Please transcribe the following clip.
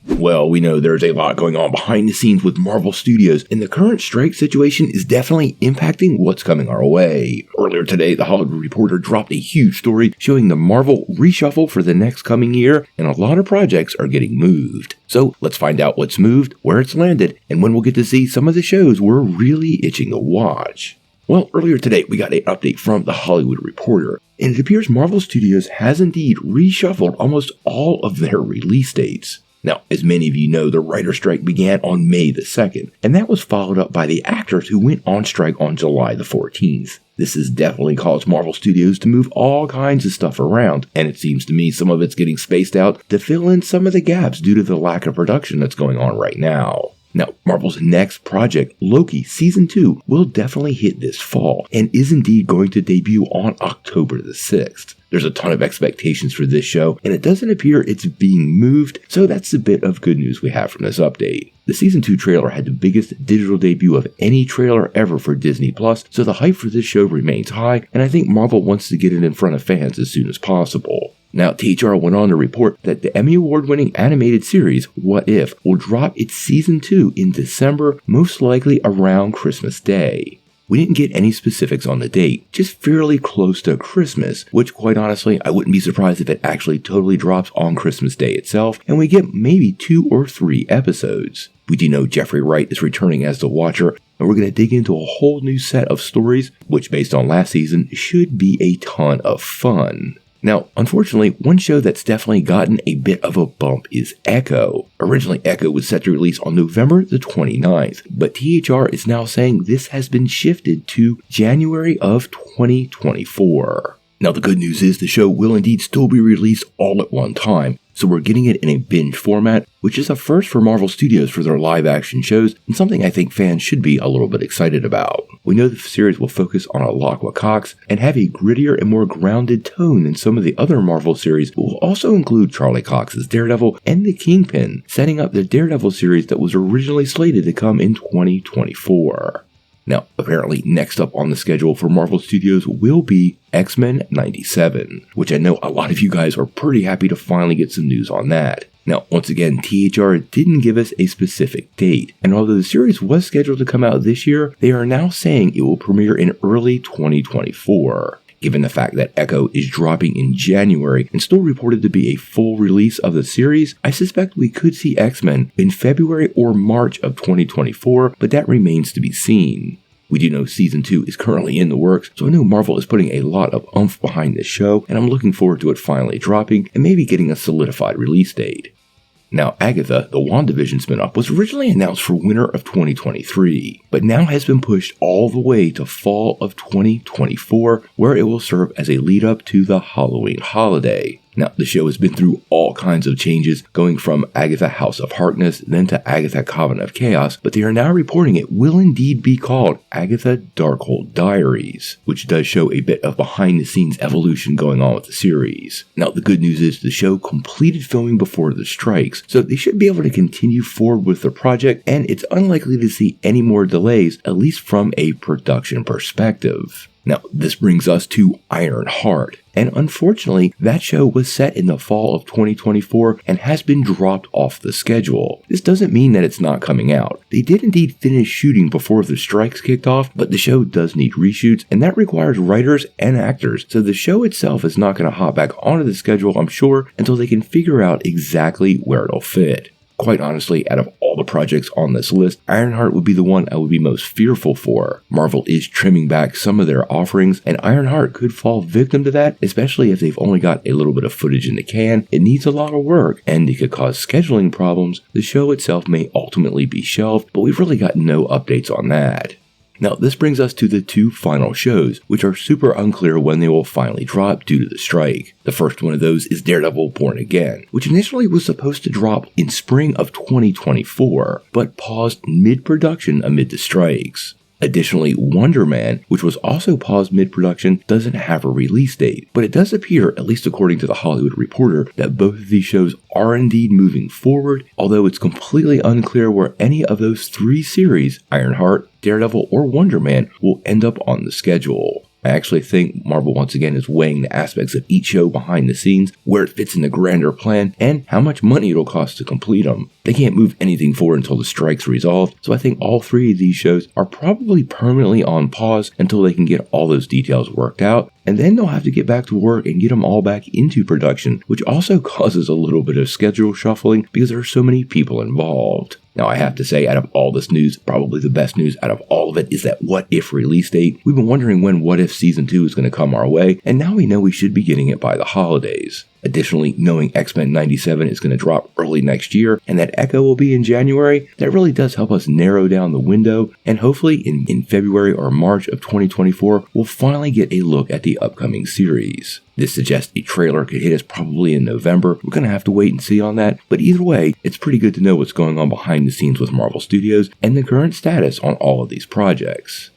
Well, we know there's a lot going on behind the scenes with Marvel Studios, and the current strike situation is definitely impacting what's coming our way. Earlier today, The Hollywood Reporter dropped a huge story showing the Marvel reshuffle for the next coming year, and a lot of projects are getting moved. So let's find out what's moved, where it's landed, and when we'll get to see some of the shows we're really itching to watch. Well, earlier today, we got an update from The Hollywood Reporter, and it appears Marvel Studios has indeed reshuffled almost all of their release dates. Now, as many of you know, the writer's strike began on May the 2nd, and that was followed up by the actors who went on strike on July the 14th. This has definitely caused Marvel Studios to move all kinds of stuff around, and it seems to me some of it's getting spaced out to fill in some of the gaps due to the lack of production that's going on right now. Now, Marvel's next project, Loki Season 2, will definitely hit this fall, and is indeed going to debut on October the 6th. There's a ton of expectations for this show, and it doesn't appear it's being moved, so that's a bit of good news we have from this update. The Season 2 trailer had the biggest digital debut of any trailer ever for Disney+, so the hype for this show remains high, and I think Marvel wants to get it in front of fans as soon as possible. Now, THR went on to report that the Emmy Award-winning animated series, What If, will drop its Season 2 in December, most likely around Christmas Day. We didn't get any specifics on the date, just fairly close to Christmas, which quite honestly, I wouldn't be surprised if it actually totally drops on Christmas Day itself, and we get maybe 2 or 3 episodes. We do know Jeffrey Wright is returning as the Watcher, and we're going to dig into a whole new set of stories, which based on last season, should be a ton of fun. Now, unfortunately, one show that's definitely gotten a bit of a bump is Echo. Originally, Echo was set to release on November the 29th, but THR is now saying this has been shifted to January of 2024. Now, the good news is the show will indeed still be released all at one time, so we're getting it in a binge format, which is a first for Marvel Studios for their live-action shows, and something I think fans should be a little bit excited about. We know the series will focus on Alaqua Cox and have a grittier and more grounded tone than some of the other Marvel series, but will also include Charlie Cox's Daredevil and the Kingpin, setting up the Daredevil series that was originally slated to come in 2024. Now, apparently next up on the schedule for Marvel Studios will be X-Men 97, which I know a lot of you guys are pretty happy to finally get some news on that. Now, once again, THR didn't give us a specific date, and although the series was scheduled to come out this year, they are now saying it will premiere in early 2024. Given the fact that Echo is dropping in January and still reported to be a full release of the series, I suspect we could see X-Men in February or March of 2024, but that remains to be seen. We do know Season 2 is currently in the works, so I know Marvel is putting a lot of oomph behind this show, and I'm looking forward to it finally dropping and maybe getting a solidified release date. Now, Agatha, the WandaVision spin-off, was originally announced for winter of 2023, but now has been pushed all the way to fall of 2024, where it will serve as a lead-up to the Halloween holiday. Now, the show has been through all kinds of changes, going from Agatha House of Harkness, then to Agatha Coven of Chaos, but they are now reporting it will indeed be called Agatha Darkhold Diaries, which does show a bit of behind-the-scenes evolution going on with the series. Now, the good news is the show completed filming before the strikes, so they should be able to continue forward with the project, and it's unlikely to see any more delays, at least from a production perspective. Now, this brings us to Ironheart, and unfortunately, that show was set in the fall of 2024 and has been dropped off the schedule. This doesn't mean that it's not coming out. They did indeed finish shooting before the strikes kicked off, but the show does need reshoots, and that requires writers and actors, so the show itself is not going to hop back onto the schedule, I'm sure, until they can figure out exactly where it'll fit. Quite honestly, out of all the projects on this list, Ironheart would be the one I would be most fearful for. Marvel is trimming back some of their offerings, and Ironheart could fall victim to that, especially if they've only got a little bit of footage in the can. It needs a lot of work, and it could cause scheduling problems. The show itself may ultimately be shelved, but we've really got no updates on that. Now, this brings us to the 2 final shows, which are super unclear when they will finally drop due to the strike. The first one of those is Daredevil Born Again, which initially was supposed to drop in spring of 2024, but paused mid-production amid the strikes. Additionally, Wonder Man, which was also paused mid-production, doesn't have a release date, but it does appear, at least according to The Hollywood Reporter, that both of these shows are indeed moving forward, although it's completely unclear where any of those 3 series, Ironheart, Daredevil, or Wonder Man, will end up on the schedule. I actually think Marvel once again is weighing the aspects of each show behind the scenes, where it fits in the grander plan, and how much money it'll cost to complete them. They can't move anything forward until the strike's resolved, so I think all 3 of these shows are probably permanently on pause until they can get all those details worked out, and then they'll have to get back to work and get them all back into production, which also causes a little bit of schedule shuffling because there are so many people involved. Now, I have to say, out of all this news, probably the best news out of all of it is that What If release date. We've been wondering when What If Season 2 is going to come our way, and now we know we should be getting it by the holidays. Additionally, knowing X-Men 97 is going to drop early next year, and that Echo will be in January, that really does help us narrow down the window, and hopefully in February or March of 2024, we'll finally get a look at the upcoming series. This suggests a trailer could hit us probably in November. We're going to have to wait and see on that, but either way, it's pretty good to know what's going on behind the scenes with Marvel Studios and the current status on all of these projects.